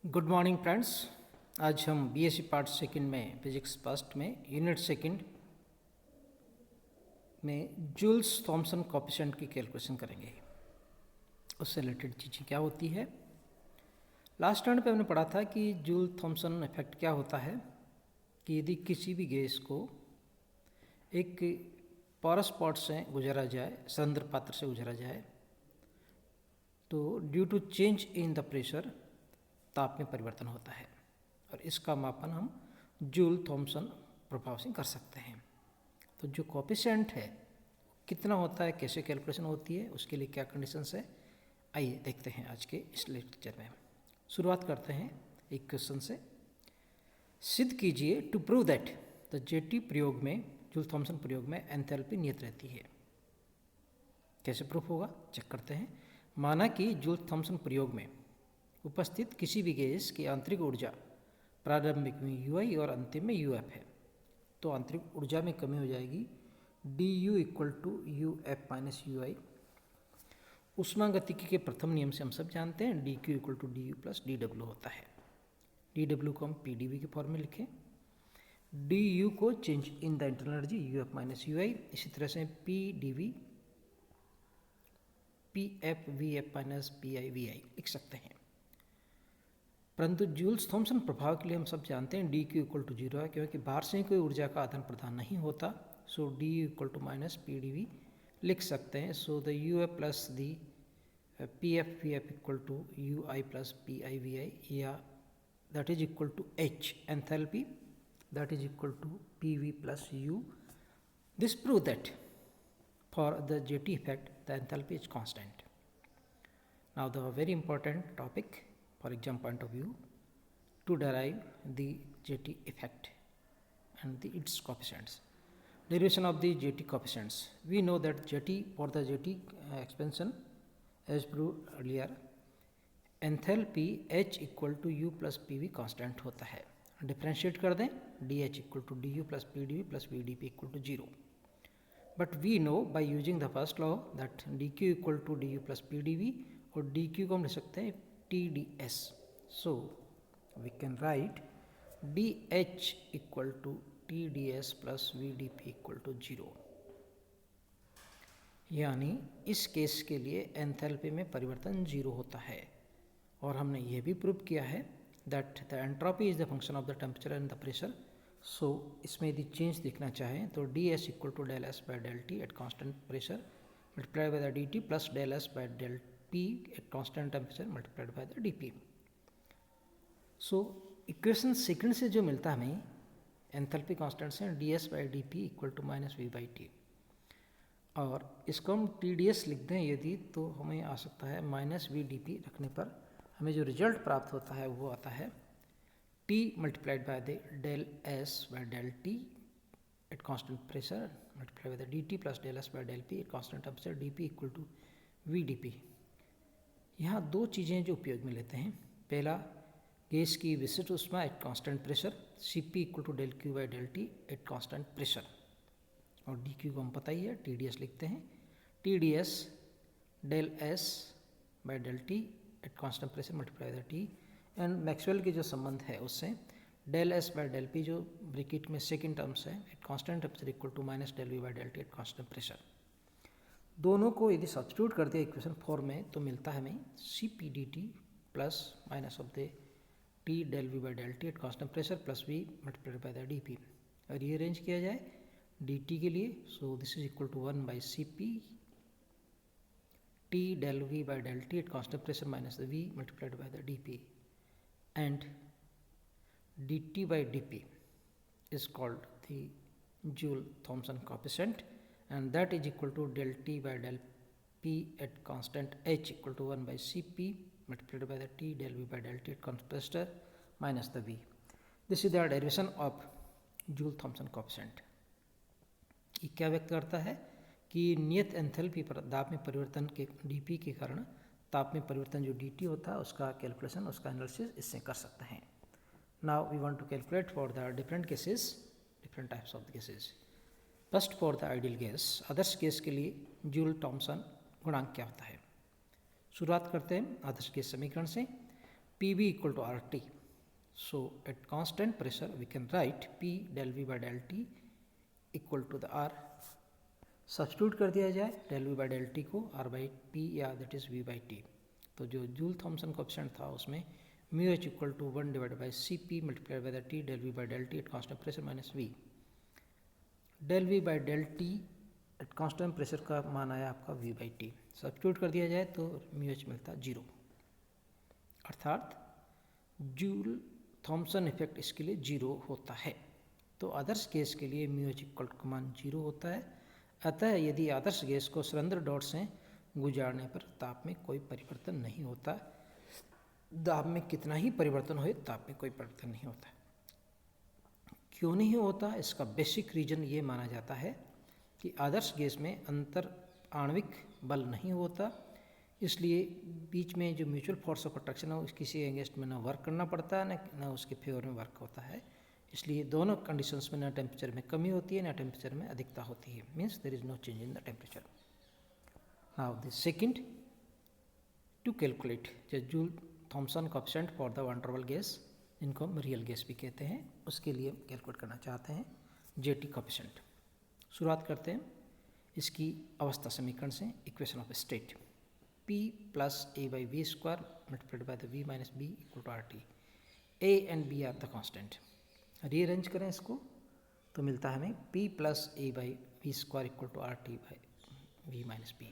Good morning friends. आज हम BSc part second में फिजिक्स फर्स्ट में यूनिट सेकंड में जूल्स थॉमसन कोएफिशिएंट की कैलकुलेशन करेंगे। उससे रिलेटेड चीज़ें क्या होती है। लास्ट टर्न पे हमने पढ़ा था कि जूल थॉमसन इफेक्ट क्या होता है कि यदि किसी भी गैस को एक पोरस पॉट से गुजरा जाए, सलंद्र पात्र से गुजरा जाए, तो due to change in the pressure ताप में परिवर्तन होता है और इसका मापन हम जूल थॉमसन प्रभाव से कर सकते हैं। तो जो कोएफिशिएंट है कितना होता है, कैसे कैलकुलेशन होती है, उसके लिए क्या कंडीशंस है, आइए देखते हैं आज के इस लेक्चर में। शुरुआत करते हैं एक क्वेश्चन से। सिद्ध कीजिए to prove that the JT प्रयोग में, जूल थॉमसन प्रयोग में एंथैल्पी नियत रहती है। कैसे प्रूफ होगा, चेक करते हैं। माना कि जूल थॉमसन प्रयोग में उपस्थित किसी भी गैस की आंतरिक ऊर्जा प्रारंभिक में ui और अंतिम में uf है, तो आंतरिक ऊर्जा में कमी हो जाएगी du equal to uf minus ui। ऊष्मागतिकी के प्रथम नियम से हम सब जानते हैं dq equal to du plus dw होता है। dw को हम pdv के फॉर्म में लिखें, du को change in the internal energy uf minus ui, इसी तरह से pdv pf vf minus pi vi लिख सकते हैं। परंतु जूल्स थॉमसन प्रभाव के लिए हम सब जानते हैं dq इक्वल टू 0 है, क्योंकि बाहर से कोई ऊर्जा का आदान प्रदान नहीं होता। So du equal to minus pdv लिख सकते हैं। So the uf plus the pf vf equal to ui plus pi vi, या that is equal to h enthalpy that is equal to pv plus u। This prove that for the JT effect the enthalpy is constant. Now the very important topic for exam point of view to derive the JT effect and its coefficients. Derivation of the JT coefficients. We know that JT, for the JT expansion as proved earlier, enthalpy H equal to U plus PV constant होता है। Differentiate कर दें, DH equal to DU plus PDV plus VDP equal to 0. But we know by using the first law that DQ equal to DU plus PDV, और DQ को हम लिख सकते हैं TDS. So we can write DH equal to TDS plus VDP equal to 0. यानी इस case के लिए एंथैल्पी में परिवर्तन 0 होता है। और हमने ये भी प्रूव किया है that the entropy is the function of the temperature and the pressure. So इसमें यदि चेंज देखना चाहें तो DS equal to del S by del T at constant pressure multiplied by the DT plus del S by del P at constant temperature multiplied by the dP. So equation second से जो मिलता है हमें enthalpy constant से ds by dP equal to minus V by T, और इसको हम TDS लिख दें यदि, तो हमें आ सकता है माइनस वी डी रखने पर हमें जो रिजल्ट प्राप्त होता है वो आता है T multiplied by the del S by del T at constant pressure multiplied by the DT plus del S by del P at constant temperature dP equal to V D P. यहाँ दो चीज़ें जो उपयोग में लेते हैं, पहला gas की विशिष्ट ऊष्मा at constant pressure Cp equal to del Q by del T at constant pressure, और dq को हम पता ही है TDS लिखते हैं, TDS del S by del T at constant pressure multiply by T, and Maxwell के जो संबंध है उससे del S by del P जो ब्रैकेट में सेकेंड टर्म्स है at constant temperature equal to minus del V by del T at constant pressure. दोनों को यदि सब्स्टिट्यूट कर दिया इक्वेशन 4 में तो मिलता है हमें CpdT plus minus of the T del V by del T at constant pressure plus V multiplied by the dP। और ये अरेंज किया जाए dt के लिए, so this is equal to 1 by Cp T del V by del T at constant pressure minus the V multiplied by the dP, and dt by dP is called the Joule-Thomson coefficient, and that is equal to del T by del P at constant H equal to 1 by Cp multiplied by the T del V by del T at constant pressure minus the V. This is the derivation of Joule-Thomson coefficient. ये क्या व्यक्त करता है कि नियत enthalpy पर दाब में परिवर्तन के dP के कारण ताप में परिवर्तन जो dt होता है उसका कैलकुलेशन, उसका एनालिसिस इससे कर सकते हैं। Now we want to calculate for the different cases, different types of cases. First for the ideal gas, Adarsh gas के लिए जूल थॉमसन गुणांक क्या होता है। शुरुआत करते हैं आदर्श गैस समीकरण से। P PV equal to RT. So at constant pressure we can write P del V by del T equal to the R. Substitute कर दिया जाए del V by del T को R by P या that is V by T. तो जो joule Thomson coefficient था उसमें mu H equal to 1 divided by C P multiplied by the T del V by del T at constant pressure minus V. del V by del T at constant pressure का मान आया आपका V by T. Substitute कर दिया जाए तो mu H मिलता 0. अर्थात जूल थॉमसन इफेक्ट इसके लिए 0 होता है. तो आदर्श गैस के लिए म्यू एच इक्वल का मान 0 होता है. अतः यदि आदर्श गैस को सिलेंडर डॉट से गुजारने पर ताप में कोई परिवर्तन नहीं होता. दाब में कितना ही परिवर्तन हो ताप में कोई परिवर्तन नहीं होता. क्यों नहीं होता? इसका बेसिक रीजन ये माना जाता है कि आदर्श गैस में अंतर आणविक बल नहीं होता, इसलिए बीच में जो म्यूचुअल फोर्स ऑफ अट्रैक्शन है किसी अगेंस्ट में ना वर्क करना पड़ता है ना उसके फेवर में वर्क होता है. इसलिए दोनों कंडीशंस में ना टेम्परेचर में कमी होती है ना टेम्परेचर में अधिकता होती है. Means there is no change in the temperature. Now the second, to calculate the Joule Thomson coefficient for the van der Waals gas, जिनको हम रियल गैस भी कहते हैं, उसके लिए कैलकुलेट करना चाहते हैं जेटी कोएफिशिएंट. शुरुआत करते हैं इसकी अवस्था समीकरण से. Equation of state P plus A by V square multiplied by the V minus B equal to RT. A and B are the constant. Rearrange करें इसको तो मिलता है हमें P plus A by V square equal to RT by V minus B.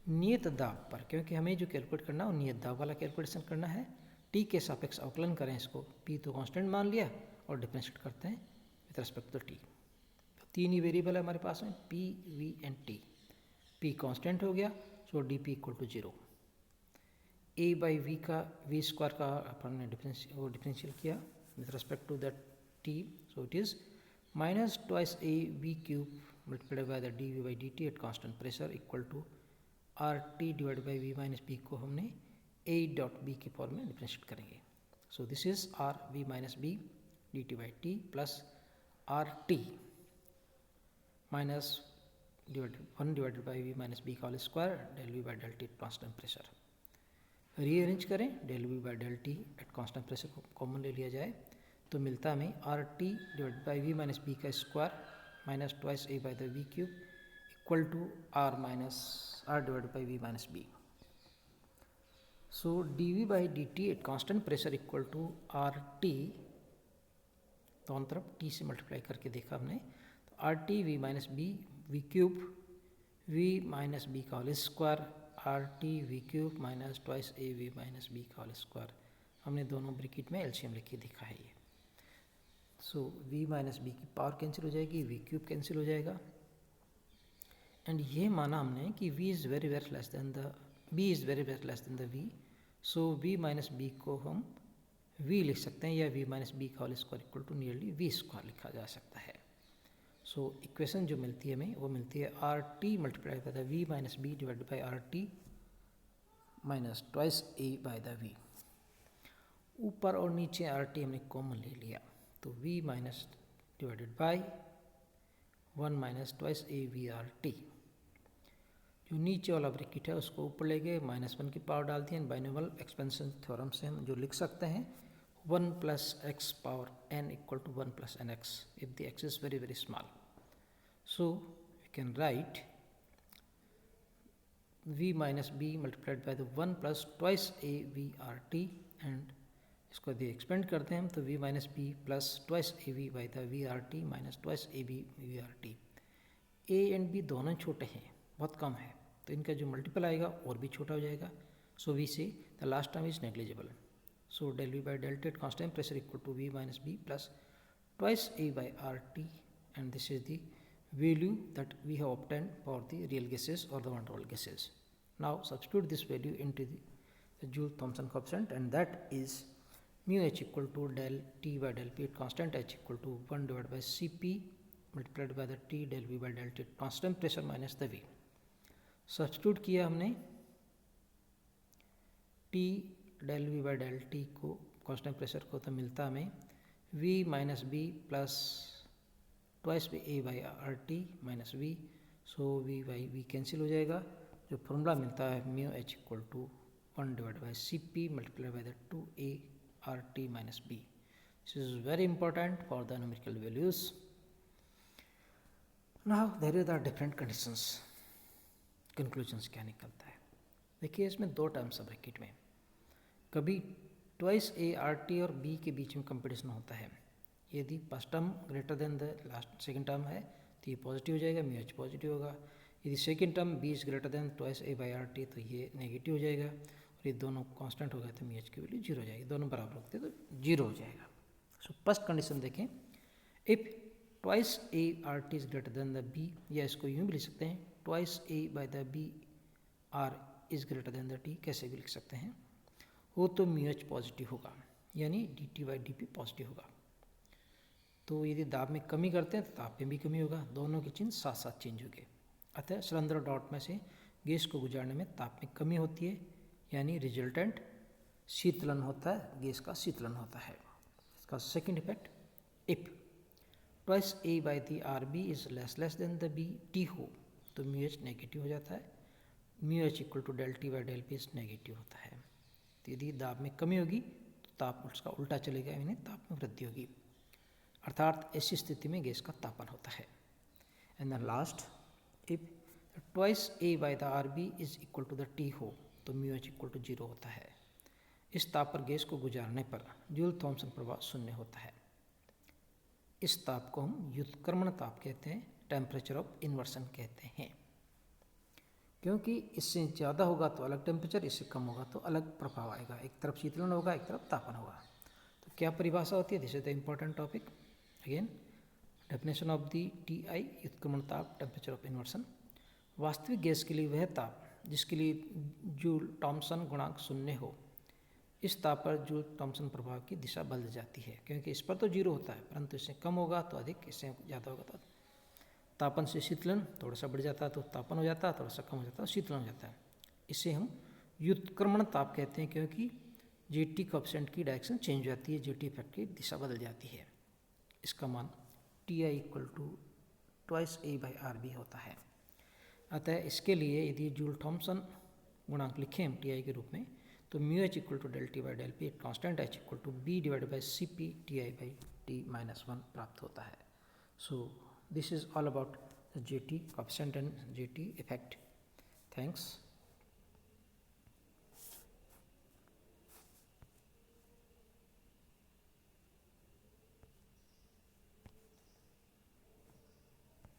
नियत दाब पर, क्योंकि हमें जो कैलकुलेट करना है वो नियत दाब वाला कैलकुलेशन करना है. टी के सापेक्ष अवकलन करें इसको. P तो कांस्टेंट मान लिया और डिफरेंशिएट करते हैं विद रिस्पेक्ट टू टी. तो तीन ही वेरिएबल है हमारे पास में P, V and T. P constant हो गया so D P equal to 0. A by V का वी स्क्वायर का अपन ने डिफरेंशियल किया with respect to that T. So it is minus twice A V cube multiplied by the D V by D T at constant pressure equal to R T divide by V minus B को हमने A dot B के form में differentiate करेंगे. सो this is R V minus B D T by T plus R T minus one divided by V minus B का whole square del V by del T at constant pressure. Rearrange करें del V by del T at constant pressure को common ले लिया जाए तो मिलता हमें R T divide by V minus B का square minus twice A by the V cube equal to R minus are divide by V minus B. So D V by D T at constant pressure equal to R T, दोनों तरफ T से multiply करके देखा हमने तो R T V minus B V cube V minus B का whole square R T V cube minus twice A V minus B का whole square. हमने दोनों ब्रैकेट में एलसीएम लिख के देखा है ये. सो वी माइनस बी की पावर कैंसिल हो जाएगी, वी क्यूब कैंसिल हो जाएगा. एंड ये माना हमने कि v is very very less than the b is very very less than the v. So v minus B को हम v लिख सकते हैं या v माइनस बी का whole square equal to nearly v square लिखा जा सकता है. सो इक्वेशन जो मिलती है हमें वो मिलती है R T multiply by the V minus B divide by R T minus twice A by the V. ऊपर और नीचे आर टी हमने कॉमन ले लिया तो V minus divided by 1 minus twice A V R T. जो नीचे वाला ब्रैकेट है उसको ऊपर ले गए, -1 की पावर डाल दी. बाइनोमियल एक्सपेंशन थ्योरम से हम जो लिख सकते हैं 1 plus X power n equal to 1 plus N X if the X is very very small. So we can write v minus B multiplied by the 1 plus twice A V R T. And इसको यदि expand करते हैं तो v minus B plus twice A V by the V R T minus twice A B V R T. a and b दोनों छोटे हैं, बहुत कम है, तो इनका जो मल्टीपल आएगा और भी छोटा हो जाएगा. So we say the last term is negligible. So del V by del T at constant pressure equal to V minus B plus twice A by R T. And this is the value that we have obtained for the real gases or the one-level gases. Now substitute this value into the Joule-Thomson coefficient, and that is mu h equal to del t by del p at constant h equal to 1 divided by Cp multiplied by the t del v by del t at constant pressure minus the v. Substitute किया हमने t del v by del t को constant pressure को, तो मिलता हमें v minus b plus twice by A by R T minus V. So V by V cancel हो जाएगा. जो फॉर्मूला मिलता है mu H equal to 1 divided by Cp multiplied by the 2a RT minus B. This is very important for the numerical values. Now there are different conditions. Conclusions क्या निकलता है? देखिए इसमें दो टर्म्स है ब्रैकेट में. कभी ट्वाइस ए आर टी और बी के बीच में कंपटीशन होता है. यदि first term greater than the last second term है तो ये पॉजिटिव हो जाएगा, म्यू एच पॉजिटिव होगा. यदि second term B is greater than twice A by R T तो ये नेगेटिव हो जाएगा. और ये दोनों कांस्टेंट हो गए तो म्यू एच की वैल्यू जीरो हो जाएगी. दोनों बराबर होते तो जीरो हो जाएगा. सो फर्स्ट कंडीशन देखें, if twice A R T is greater than the B, या इसको यूँ भी लिख सकते हैं twice A by the B R is greater than the T, कैसे भी लिख सकते हैं. हो तो म्यू एच पॉजिटिव होगा, यानी D T by D P positive होगा. तो यदि दाब में कमी करते हैं तो ताप में भी कमी होगा. दोनों के चिन्ह साथ साथ चेंज होंगे. अतः सिलेंडर डॉट में से गैस को गुजारने में ताप में कमी होती है, यानी रिजल्टेंट शीतलन होता है, गैस का शीतलन होता है. इसका second effect, if twice A by the R B is less than the B T हो तो म्यू एच नेगेटिव हो जाता है. Mu H equal to del T by del P is negative होता है. तो यदि दाब में कमी होगी तो ताप उसका उल्टा चलेगा, यानी ताप में वृद्धि होगी. अर्थात ऐसी स्थिति में गैस का तापन होता है. And the last, if twice A by the R B is equal to the T हो तो mu H equal to zero होता है. इस ताप पर गैस को गुजारने पर जूल थॉम्सन प्रभाव शून्य होता है. इस ताप को हम व्युत्क्रमण ताप कहते हैं, टेम्परेचर ऑफ इन्वर्सन कहते हैं. क्योंकि इससे ज़्यादा होगा तो अलग टेम्परेचर, इससे कम होगा तो अलग प्रभाव आएगा. एक तरफ शीतलन होगा, एक तरफ तापन होगा. तो क्या परिभाषा होती है? This is the important topic. Again definition of the T I, व्युत्क्रमण ताप, टेम्परेचर ऑफ इन्वर्सन. वास्तविक गैस के लिए वह ताप जिसके लिए जूल थॉम्सन गुणांक शून्य हो, इस ताप पर जूल थॉम्सन प्रभाव की दिशा बदल जाती है. क्योंकि इस पर तो जीरो होता है, परंतु इससे कम होगा तो अधिक, इससे ज़्यादा होगा तो तापन से शीतलन थोड़ा सा बढ़ जाता है तो तापन हो जाता है, थोड़ा सा कम हो जाता है शीतलन हो जाता है. इसे हम व्युत्क्रमण ताप कहते हैं, क्योंकि जे टी कोएफिशिएंट की डायरेक्शन चेंज हो जाती है, जे टी इफेक्ट की दिशा बदल जाती है. इसका मान T I equal to twice A by R B होता है. अतः इसके लिए यदि जूल थॉम्सन गुणांक लिखें हम टी आई के रूप में, तो mu H equal to del T by del P, constant H equal to B divided by C P T I by T minus 1 प्राप्त होता है. So this is all about the JT coefficient and JT effect. Thanks.